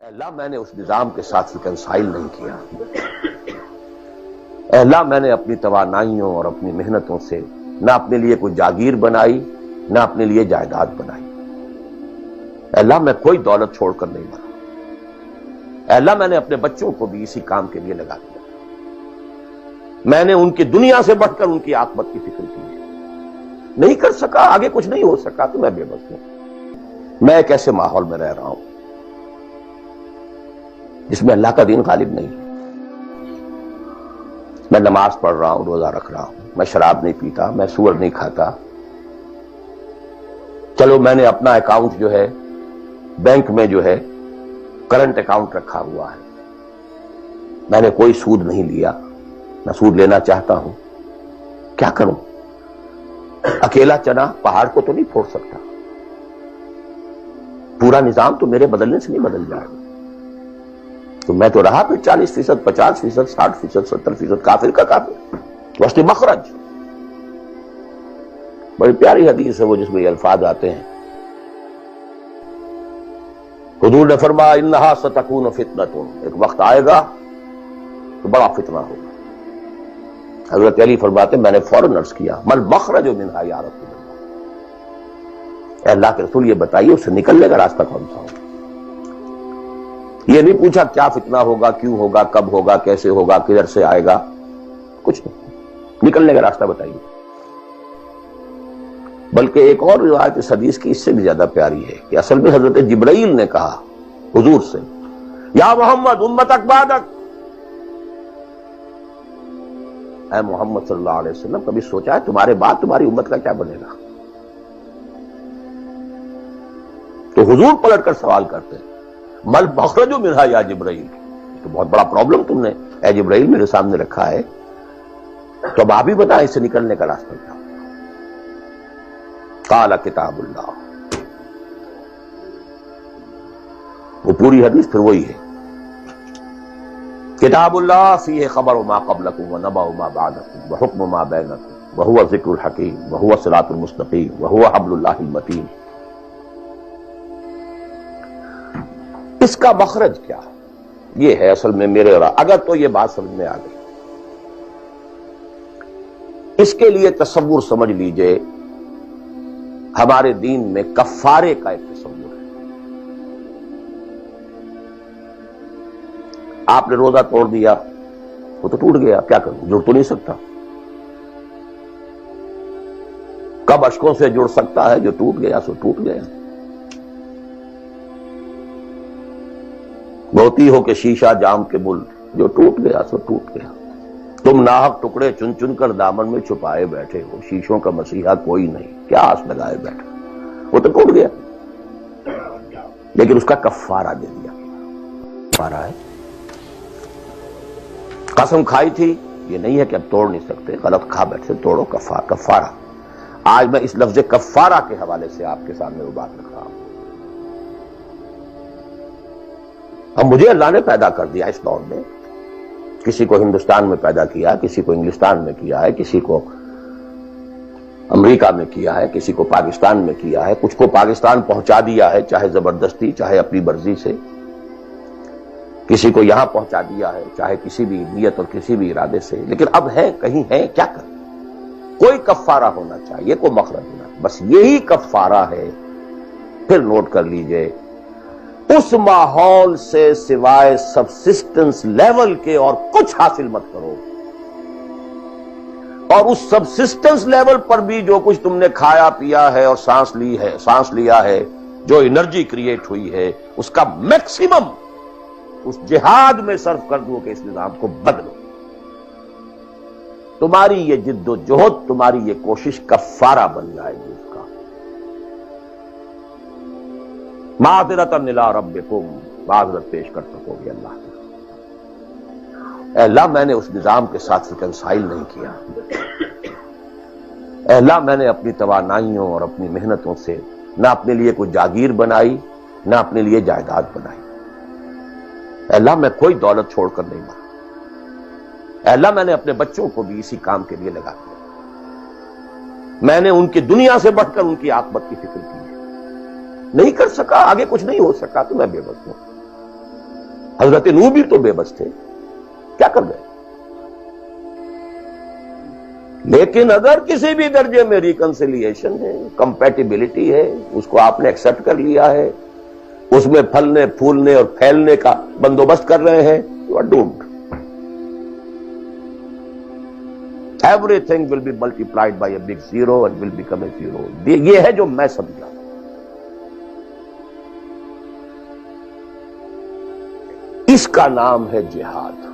اللہ میں نے اس نظام کے ساتھ ریکنسائل نہیں کیا۔ اللہ میں نے اپنی توانائیوں اور اپنی محنتوں سے نہ اپنے لیے کوئی جاگیر بنائی نہ اپنے لیے جائیداد بنائی۔ اللہ میں کوئی دولت چھوڑ کر نہیں مرا۔ اللہ میں نے اپنے بچوں کو بھی اسی کام کے لیے لگا دیا۔ میں نے ان کی دنیا سے بڑھ کر ان کی عاقبت کی فکر کی ہے۔ نہیں کر سکا، آگے کچھ نہیں ہو سکا تو میں بے بس ہوں۔ میں ایک ایسے ماحول میں رہ رہا ہوں جس میں اللہ کا دین غالب نہیں ہے۔ میں نماز پڑھ رہا ہوں، روزہ رکھ رہا ہوں، میں شراب نہیں پیتا، میں سور نہیں کھاتا۔ چلو میں نے اپنا اکاؤنٹ جو ہے بینک میں جو ہے کرنٹ اکاؤنٹ رکھا ہوا ہے، میں نے کوئی سود نہیں لیا، نہ سود لینا چاہتا ہوں۔ کیا کروں؟ اکیلا چنا پہاڑ کو تو نہیں پھوڑ سکتا، پورا نظام تو میرے بدلنے سے نہیں بدل جائے گا۔ تو میں تو رہا پھر 40%، 50%، 60%، 70% کافر کا کافر۔ وسط مخرج بڑی پیاری حدیث ہے وہ جس میں یہ الفاظ آتے ہیں۔ حضور نے فرمایا انہا ستکون فتنۃ، ایک وقت آئے گا تو بڑا فتنہ ہوگا۔ حضرت علی فرماتے میں نے فوراً عرض کیا مل مخرج منہا یا رسول اللہ، اے اللہ کے رسول یہ بتائیے اس سے نکلنے کا راستہ کون سا ہوگا۔ یہ نہیں پوچھا کیا فتنہ ہوگا، کیوں ہوگا، کب ہوگا، کیسے ہوگا، کدھر سے آئے گا، کچھ نہیں، نکلنے کا راستہ بتائیے۔ بلکہ ایک اور روایت اس حدیث کی اس سے بھی زیادہ پیاری ہے کہ اصل میں حضرت جبرائیل نے کہا حضور سے یا محمد امتک بعدک، اے محمد صلی اللہ علیہ وسلم کبھی سوچا ہے تمہارے بعد تمہاری امت کا کیا بنے گا؟ تو حضور پلٹ کر سوال کرتے ہیں مل مخرج منہا یا جبرائیل، تو بہت بڑا پرابلم تم نے اے جبرائیل میرے سامنے رکھا ہے، تو اب آپ ہی بتائیں اس سے نکلنے کا راستہ کیا؟ قال کتاب اللہ، وہ پوری حدیث پھر وہی ہے، کتاب اللہ فیہ خبر ما قبلکم ونبأ ما بعدکم وحکم ما بینکم وہو ذکر الحکیم وہو الصراط المستقیم وہو حبل اللہ المتین۔ اس کا مخرج کیا ہے؟ یہ ہے اصل میں میرے اور اگر تو یہ بات سمجھ میں آ گئی، اس کے لیے تصور سمجھ لیجئے ہمارے دین میں کفارے کا ایک تصور ہے۔ آپ نے روزہ توڑ دیا وہ تو ٹوٹ گیا، کیا کروں، جڑ تو نہیں سکتا۔ کب اشکوں سے جڑ سکتا ہے؟ جو ٹوٹ گیا سو ٹوٹ گیا۔ موتی ہو کہ شیشہ جام کے مل، جو ٹوٹ گیا سو ٹوٹ گیا۔ تم ناحق ٹکڑے چن چن کر دامن میں چھپائے بیٹھے ہو، شیشوں کا مسیحا کوئی نہیں، کیا آس لگائے بیٹھے، وہ تو ٹوٹ گیا، لیکن اس کا کفارہ دے دیا۔ کفارہ ہے، قسم کھائی تھی یہ نہیں ہے کہ اب توڑ نہیں سکتے، غلط کھا بیٹھے توڑو، کفارہ۔ آج میں اس لفظ کفارہ کے حوالے سے آپ کے سامنے وہ بات رکھ رہا ہوں۔ اب مجھے اللہ نے پیدا کر دیا اس دور میں، کسی کو ہندوستان میں پیدا کیا، کسی کو انگلستان میں کیا ہے، کسی کو امریکہ میں کیا ہے، کسی کو پاکستان میں کیا ہے، کچھ کو پاکستان پہنچا دیا ہے چاہے زبردستی چاہے اپنی مرضی سے، کسی کو یہاں پہنچا دیا ہے چاہے کسی بھی نیت اور کسی بھی ارادے سے، لیکن اب ہے کہیں ہے، کیا کریں؟ کوئی کفارہ ہونا چاہیے، کوئی مخرج ہونا، بس یہی کفارہ ہے۔ پھر نوٹ کر لیجئے اس ماحول سے سوائے سبسسٹنس لیول کے اور کچھ حاصل مت کرو، اور اس سبسسٹنس لیول پر بھی جو کچھ تم نے کھایا پیا ہے اور سانس لیا ہے، جو انرجی کریٹ ہوئی ہے، اس کا میکسیمم اس جہاد میں صرف کر دو کہ اس نظام کو بدلو۔ تمہاری یہ جد و جہد، تمہاری یہ کوشش کفارہ بن جائے گی اس کا۔ معذرۃ الی ربکم، معذرت پیش کر سکو گے اللہ سے۔ اے اللہ میں نے اس نظام کے ساتھ ریکنسائل نہیں کیا۔ اے اللہ میں نے اپنی توانائیوں اور اپنی محنتوں سے نہ اپنے لیے کوئی جاگیر بنائی نہ اپنے لیے جائیداد بنائی۔ اے اللہ میں کوئی دولت چھوڑ کر نہیں مرا۔ اے اللہ میں نے اپنے بچوں کو بھی اسی کام کے لیے لگا دیا۔ میں نے ان کی دنیا سے بڑھ کر ان کی عاقبت کی فکر کی ہے۔ نہیں کر سکا، آگے کچھ نہیں ہو سکا تو میں بے بس ہوں۔ حضرت نوح بھی تو بے بس تھے، کیا کر گئے؟ لیکن اگر کسی بھی درجے میں ریکنسیلیشن ہے، کمپیٹیبلٹی ہے، اس کو آپ نے ایکسپٹ کر لیا ہے، اس میں پھلنے پھولنے اور پھیلنے کا بندوبست کر رہے ہیں، you are doomed. Everything will be multiplied by a big zero and will become a zero. یہ ہے جو میں سمجھا. اس کا نام ہے جہاد.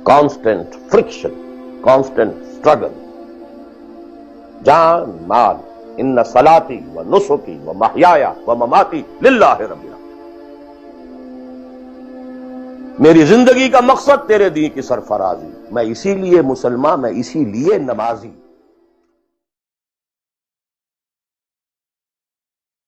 کانسٹنٹ فرکشن، کانسٹنٹ اسٹرگل، جان مال. ان صلاتی و نسکی و محیایا و مماتی للہ رب العالمین. میری زندگی کا مقصد تیرے دین کی سرفرازی. میں اسی لیے مسلمان، میں اسی لیے نمازی.